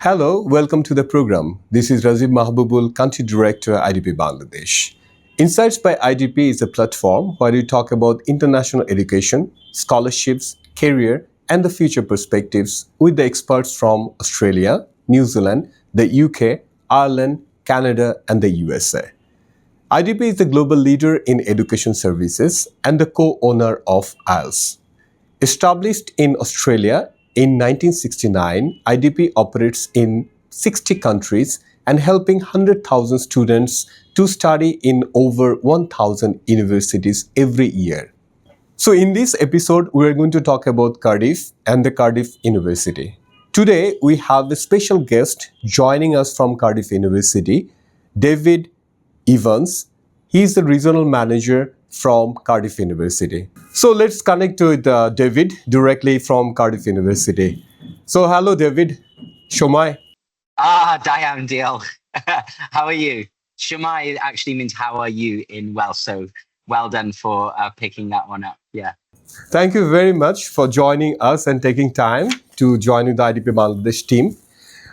Hello, welcome to the program. This is Rajiv Mahbubul, Country Director, IDP Bangladesh. Insights by IDP is a platform where we talk about international education, scholarships, career, and the future perspectives with the experts from Australia, New Zealand, the UK, Ireland, Canada, and the USA. IDP is the global leader in education services and the co-owner of IELTS. Established in Australia in 1969, IDP operates in 60 countries and helping 100,000 students to study in over 1,000 universities every year. So in this episode, we are going to talk about Cardiff and the Cardiff University. Today, we have a special guest joining us from Cardiff University, David Evans. He is the regional manager from Cardiff University. So let's connect with David directly from Cardiff University. So hello, David. Shomai. Diane Deal. How are you? Shemai actually means how are you in Welsh, so well done for picking that one up. Yeah. Thank you very much for joining us and taking time to join with the IDP Bangladesh team.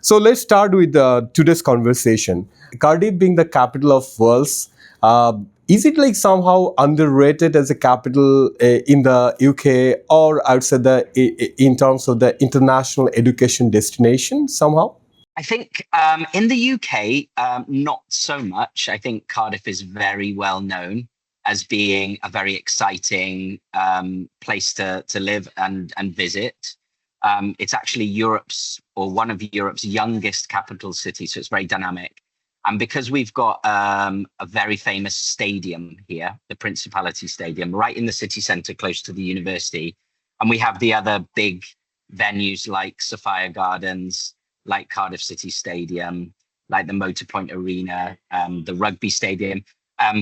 So let's start with today's conversation. Cardiff being the capital of Wales, is it like somehow underrated as a capital in the UK or outside in terms of the international education destination somehow? I think in the UK, not so much. I think Cardiff is very well known as being a very exciting place to live and visit. It's actually one of Europe's youngest capital cities, so it's very dynamic. And because we've got a very famous stadium here, the Principality Stadium, right in the city centre, close to the university, and we have the other big venues like Sophia Gardens, like Cardiff City Stadium, like the Motorpoint Arena, the rugby stadium.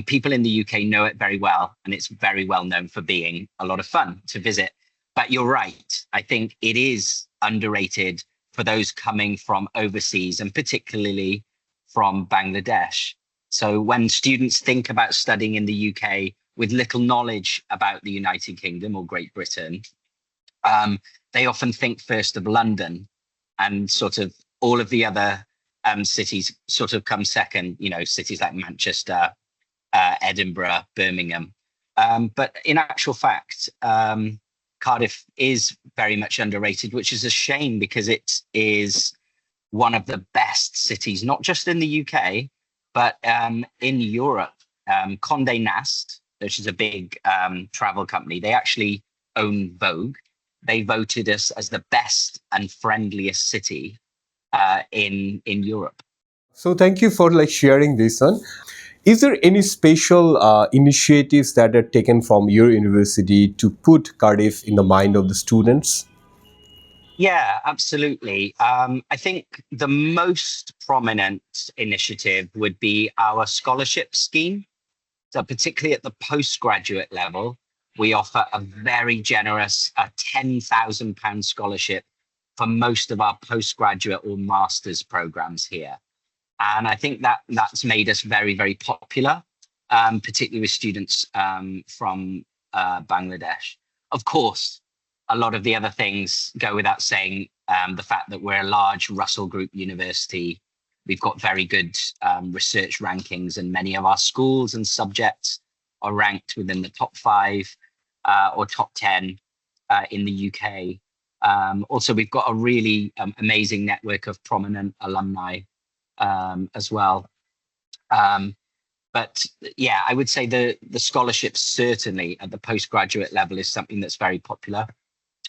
People in the UK know it very well, and it's very well known for being a lot of fun to visit. But you're right. I think it is underrated for those coming from overseas, and particularly from Bangladesh. So when students think about studying in the UK with little knowledge about the United Kingdom or Great Britain, they often think first of London, and sort of all of the other cities sort of come second, cities like Manchester, Edinburgh, Birmingham. But in actual fact, Cardiff is very much underrated, which is a shame because it is one of the best cities, not just in the UK, but in Europe. Condé Nast, which is a big travel company, they actually own Vogue. They voted us as the best and friendliest city in Europe. So thank you for sharing this one. Is there any special initiatives that are taken from your university to put Cardiff in the mind of the students? Yeah, absolutely. I think the most prominent initiative would be our scholarship scheme. So particularly at the postgraduate level, we offer a very generous £10,000 scholarship for most of our postgraduate or master's programs here. And I think that's made us very, very popular, particularly with students from Bangladesh. Of course, a lot of the other things go without saying. The fact that we're a large Russell Group university, we've got very good research rankings, and many of our schools and subjects are ranked within the top 5 or top 10 in the UK. Also, we've got a really amazing network of prominent alumni as well. But yeah, I would say the scholarships certainly at the postgraduate level is something that's very popular.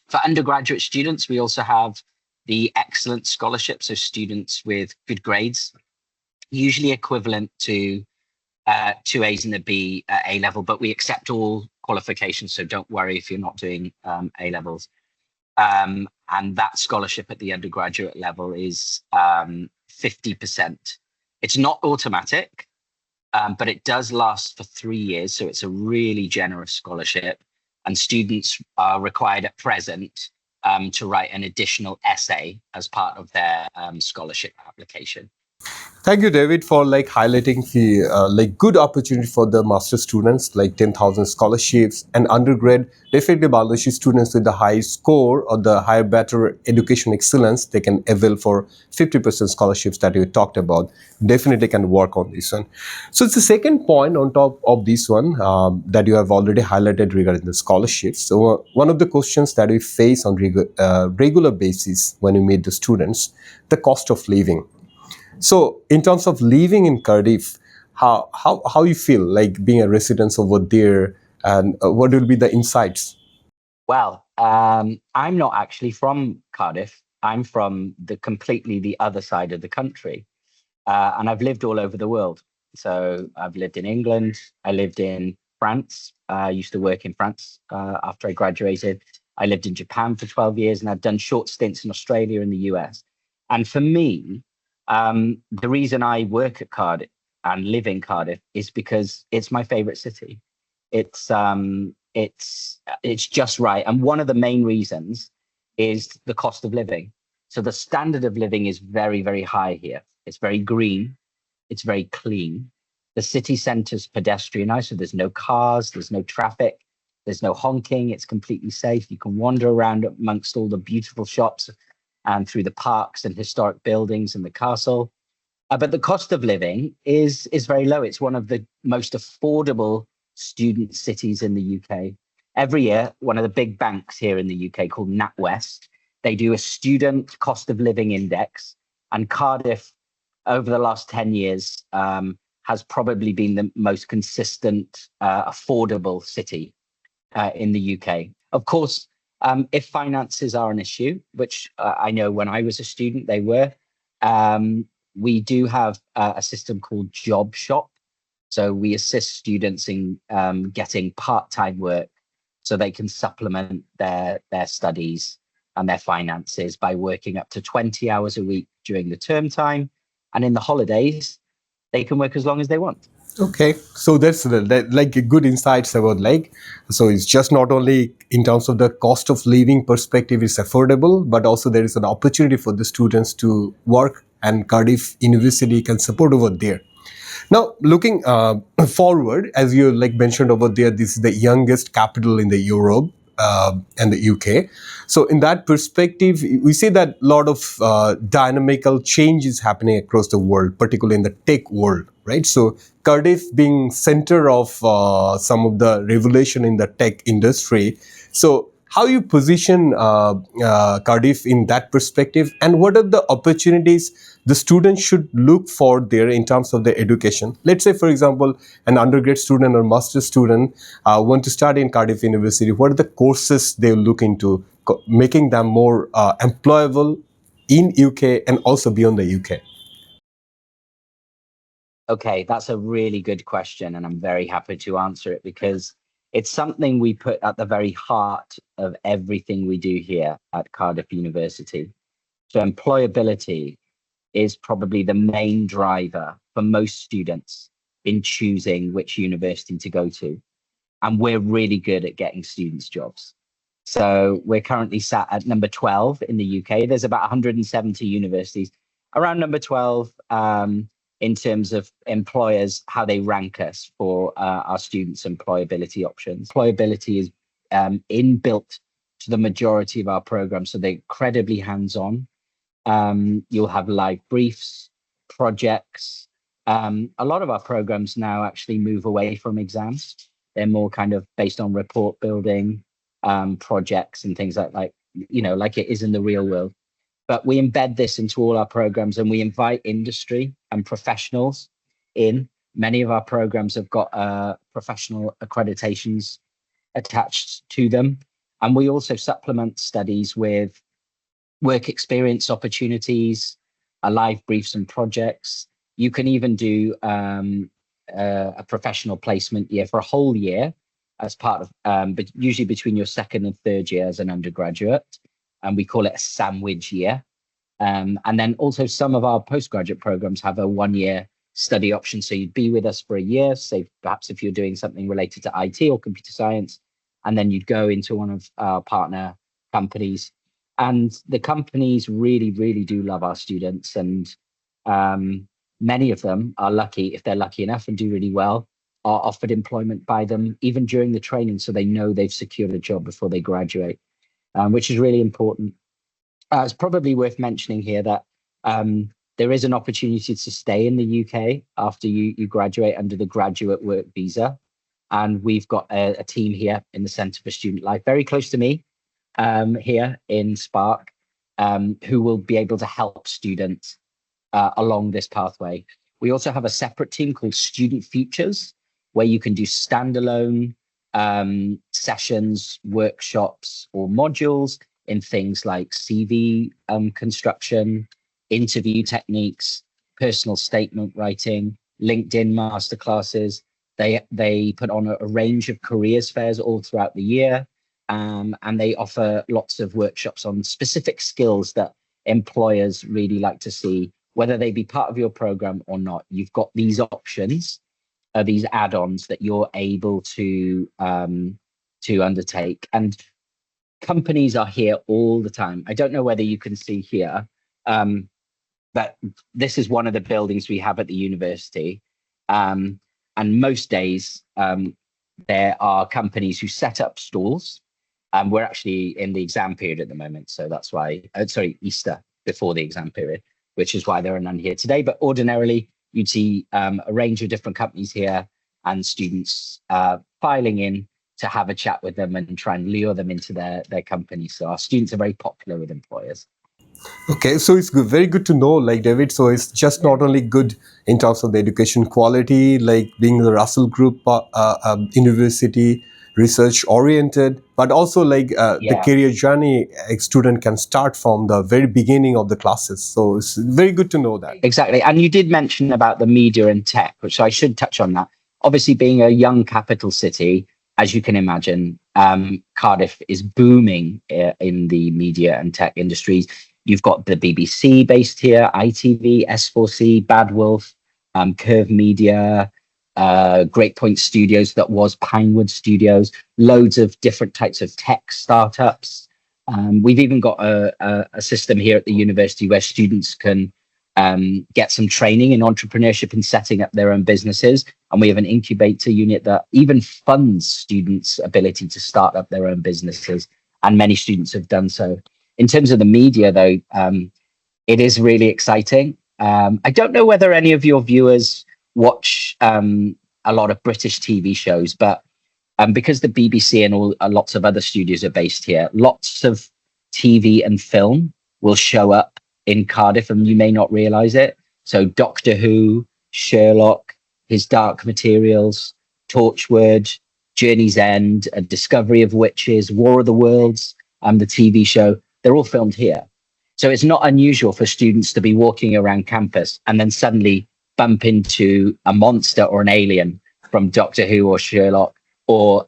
For undergraduate students, we also have the excellent scholarship, so students with good grades, usually equivalent to 2 A's and a B at A level, but we accept all qualifications, so don't worry if you're not doing A levels. And that scholarship at the undergraduate level is 50%. It's not automatic, but it does last for 3 years, so it's a really generous scholarship. And students are required at present to write an additional essay as part of their scholarship application. Thank you, David, for highlighting the good opportunity for the master students, like 10,000 scholarships, and undergrad. Definitely, Bangladeshi students with the high score or the higher, better education excellence, they can avail for 50% scholarships that you talked about. Definitely can work on this one. So it's the second point on top of this one that you have already highlighted regarding the scholarships. So one of the questions that we face on regular basis when we meet the students, the cost of living. So, in terms of living in Cardiff, how you feel like being a resident over there, and what will be the insights? Well, I'm not actually from Cardiff. I'm from completely the other side of the country, and I've lived all over the world. So I've lived in England. I lived in France. I used to work in France after I graduated. I lived in Japan for 12 years, and I've done short stints in Australia and the US. And for me, the reason I work at Cardiff and live in Cardiff is because it's my favorite city. It's just right. And one of the main reasons is the cost of living. So the standard of living is very, very high here. It's very green. It's very clean. The city centre's pedestrianised, so there's no cars, there's no traffic, there's no honking. It's completely safe. You can wander around amongst all the beautiful shops and through the parks and historic buildings and the castle. But the cost of living is very low. It's one of the most affordable student cities in the UK. Every year, one of the big banks here in the UK called NatWest, they do a student cost of living index, and Cardiff, over the last 10 years, has probably been the most consistent, affordable city in the UK. Of course, if finances are an issue, which I know when I was a student they were, we do have a system called Job Shop. So we assist students in getting part-time work so they can supplement their studies and their finances by working up to 20 hours a week during the term time. And in the holidays, they can work as long as they want. Okay, so that's good insights about so it's just not only in terms of the cost of living perspective is affordable, but also there is an opportunity for the students to work, and Cardiff University can support over there. Now, looking forward, as you mentioned over there, this is the youngest capital in the Europe and the UK. So, in that perspective, we see that a lot of dynamical changes happening across the world, particularly in the tech world, right? So, Cardiff being center of some of the revolution in the tech industry. So, how you position Cardiff in that perspective, and what are the opportunities the students should look for there in terms of their education? Let's say, for example, an undergrad student or master student want to study in Cardiff University. What are the courses they look into, making them more employable in UK and also beyond the UK? Okay, that's a really good question, and I'm very happy to answer it because it's something we put at the very heart of everything we do here at Cardiff University. So employability is probably the main driver for most students in choosing which university to go to. And we're really good at getting students jobs. So we're currently sat at number 12 in the UK. There's about 170 universities around number 12 in terms of employers, how they rank us for our students' employability options. Employability is inbuilt to the majority of our programs, so they're incredibly hands-on. You'll have live briefs, projects. A lot of our programs now actually move away from exams. They're more kind of based on report building, projects and things like like it is in the real world. But we embed this into all our programs, and we invite industry and professionals in. Many of our programs have got professional accreditations attached to them, and we also supplement studies with work experience opportunities, live briefs and projects. You can even do a professional placement year for a whole year as part of, but usually between your second and third year as an undergraduate. And we call it a sandwich year. And then also some of our postgraduate programs have a 1 year study option. So you'd be with us for a year, say perhaps if you're doing something related to IT or computer science, and then you'd go into one of our partner companies. And the companies really, really do love our students. And Many of them are lucky, if they're lucky enough and do really well, are offered employment by them even during the training, so they know they've secured a job before they graduate, which is really important. It's probably worth mentioning here that there is an opportunity to stay in the UK after you graduate under the graduate work visa. And we've got a team here in the Centre for Student Life, very close to me, here in Spark, who will be able to help students along this pathway. We also have a separate team called Student Futures, where you can do standalone sessions, workshops, or modules in things like CV construction, interview techniques, personal statement writing, LinkedIn masterclasses. They put on a range of careers fairs all throughout the year, and they offer lots of workshops on specific skills that employers really like to see, whether they be part of your program or not. You've got these options, these add-ons that you're able to undertake, and companies are here all the time. I don't know whether you can see here, but this is one of the buildings we have at the university. And most days, there are companies who set up stalls. We're actually in the exam period at the moment, so that's why, sorry, Easter, before the exam period, which is why there are none here today. But ordinarily, you'd see a range of different companies here and students filing in to have a chat with them and try and lure them into their company. So our students are very popular with employers. Okay, so it's good, very good to know, like David. So it's just not only good in terms of the education quality, like being the Russell Group university, research oriented, but also like the career journey a student can start from the very beginning of the classes. So it's very good to know that. Exactly. And you did mention about the media and tech, which I should touch on that. Obviously, being a young capital city, as you can imagine, Cardiff is booming in the media and tech industries. You've got the BBC based here, ITV, S4C, Bad Wolf, Curve Media, Great Point Studios, that was Pinewood Studios, loads of different types of tech startups. We've even got a system here at the university where students can get some training in entrepreneurship and setting up their own businesses. And we have an incubator unit that even funds students' ability to start up their own businesses. And many students have done so. In terms of the media, though, it is really exciting. I don't know whether any of your viewers watch a lot of British TV shows, but because the BBC and lots of other studios are based here, lots of TV and film will show up in Cardiff, and you may not realize it. So Doctor Who, Sherlock, His Dark Materials, Torchwood, Journey's End, A Discovery of Witches, War of the Worlds, the TV show, they're all filmed here. So it's not unusual for students to be walking around campus and then suddenly bump into a monster or an alien from Doctor Who or Sherlock, or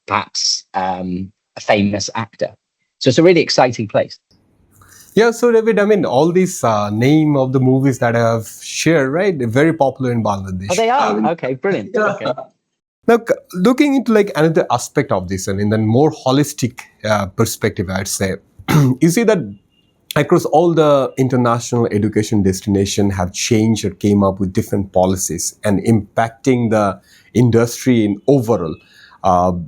perhaps a famous actor. So it's a really exciting place. Yeah, so David, I mean, all these name of the movies that I have shared, right? They're very popular in Bangladesh. Oh, they are? Okay, brilliant. Okay. Now, looking into like another aspect of this and in the more holistic perspective, I'd say, you see that across all the international education destination have changed or came up with different policies and impacting the industry in overall.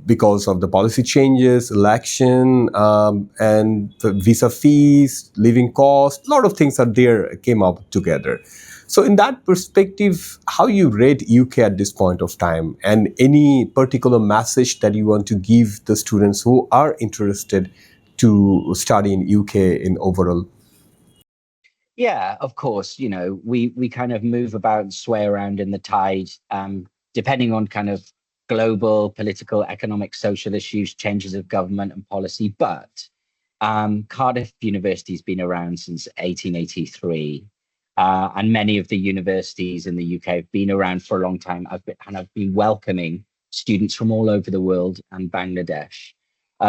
Because of the policy changes, election, and the visa fees, living costs, a lot of things are there came up together. So in that perspective, how you rate UK at this point of time, and any particular message that you want to give the students who are interested to study in UK in overall? Yeah, of course. You know, we kind of move about and sway around in the tide, depending on kind of global, political, economic, social issues, changes of government and policy. But Cardiff University has been around since 1883. And many of the universities in the UK have been around for a long time. I've been welcoming students from all over the world and Bangladesh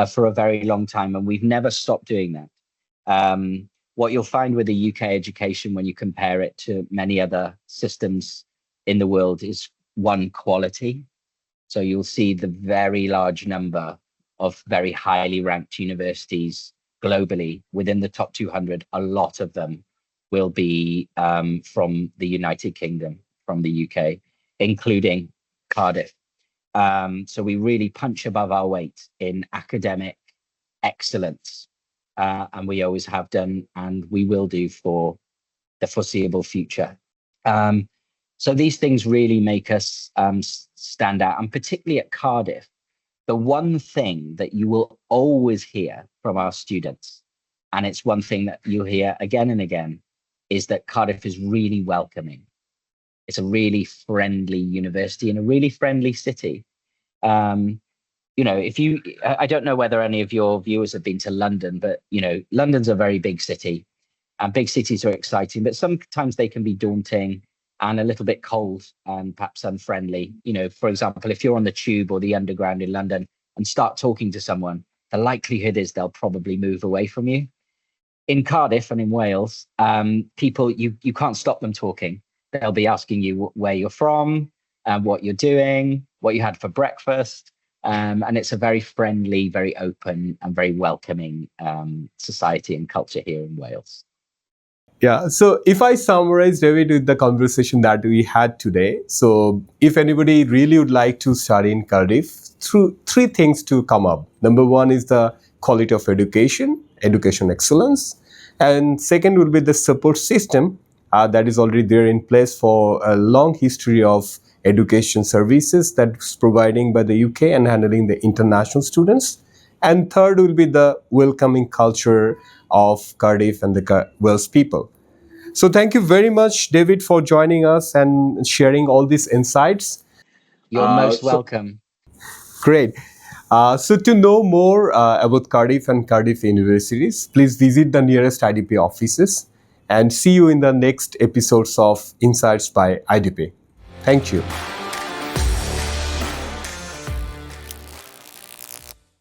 for a very long time. And we've never stopped doing that. What you'll find with the UK education when you compare it to many other systems in the world is one, quality. So you'll see the very large number of very highly ranked universities globally within the top 200, a lot of them will be from the United Kingdom, from the UK, including Cardiff. So we really punch above our weight in academic excellence, and we always have done, and we will do for the foreseeable future. So these things really make us stand out, and particularly at Cardiff, the one thing that you will always hear from our students, and it's one thing that you'll hear again and again, is that Cardiff is really welcoming. It's a really friendly university and a really friendly city. You know, if you, I don't know whether any of your viewers have been to London, but, you know, London's a very big city, and big cities are exciting, but sometimes they can be daunting and a little bit cold and perhaps unfriendly. You know, for example, if you're on the tube or the underground in London and start talking to someone, the likelihood is they'll probably move away from you. In Cardiff and in Wales, people, you can't stop them talking. They'll be asking you where you're from, what you're doing, what you had for breakfast. And it's a very friendly, very open and very welcoming society and culture here in Wales. Yeah, so if I summarize, David, with the conversation that we had today, so if anybody really would like to study in Cardiff, through three things to come up. Number one is the quality of education, education excellence. And second will be the support system that is already there in place for a long history of education services that's providing by the UK and handling the international students. And third will be the welcoming culture of Cardiff and the Welsh people. So thank you very much, David, for joining us and sharing all these insights. You're most welcome. Great. So to know more about Cardiff and Cardiff universities, please visit the nearest IDP offices and see you in the next episodes of Insights by IDP. Thank you.